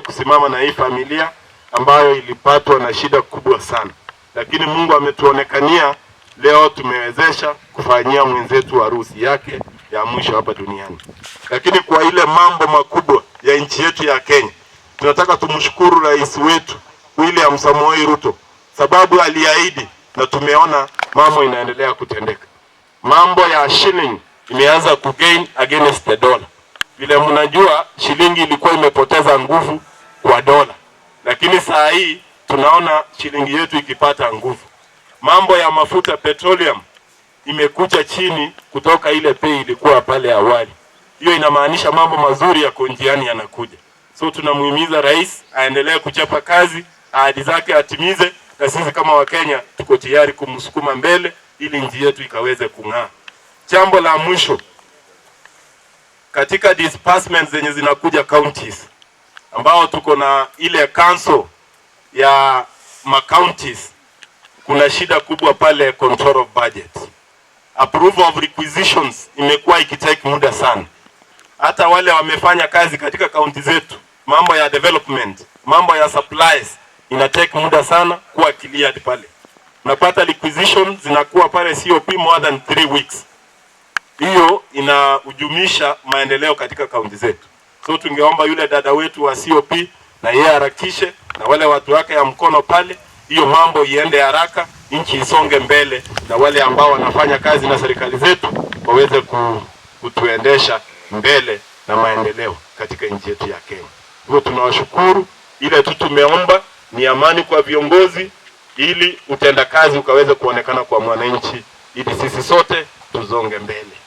kuja kusimama na hii familia ambayo ilipatwa na shida kubwa sana, lakini Mungu ametuonekania leo, tumewezesha kufanyia mwenzetu harusi yake ya mwisho hapa duniani. Lakini kwa ile mambo makubwa ya nchi yetu ya Kenya, tunataka tumshukuru rais wetu William Samoei Ruto, sababu aliahidi na tumeona mambo inaendelea kutendeka. Mambo ya shilling imeanza kugain against the dollar. Vile mnajua shilingi ilikuwa imepoteza nguvu kwa dola, lakini saa hii tunaona shilingi yetu ikipata nguvu. Mambo ya mafuta petroleum imekuja chini kutoka ile bei ilikuwa pale awali. Hiyo inamaanisha mambo mazuri yako njiani yanakuja. So tunamuhimiza rais aendelee kuchapa kazi, ahadi zake atimize, na sisi kama Wakenya tuko tayari kumsukuma mbele ili nchi yetu ikaweze kung'aa. Jambo la mwisho, katika disbursements zenye zinakuja counties, ambao tuko na ile council ya ma-counties, kuna shida kubwa pale control of budget. Approval of requisitions imekuwa ikitake muda sana. Hata wale wamefanya kazi katika county zetu, mambo ya development, mambo ya supplies inatake muda sana kuwa cleared pale. Unapata requisitions zinakuwa pale COP more than 3 weeks. Hiyo inahujumisha maendeleo katika kaunti zetu. So tungeomba yule dada wetu wa COP na yeye harakishe na wale watu wake ya mkono pale, hiyo mambo iende haraka, nchi isonge mbele, na wale ambao wanafanya kazi na serikali zetu waweze kutuendesha mbele na maendeleo katika nchi yetu ya Kenya. Hivyo tunawashukuru. Ile tu tumeomba ni amani kwa viongozi, ili utendakazi ukaweze kuonekana kwa mwananchi, ili sisi sote tuzonge mbele.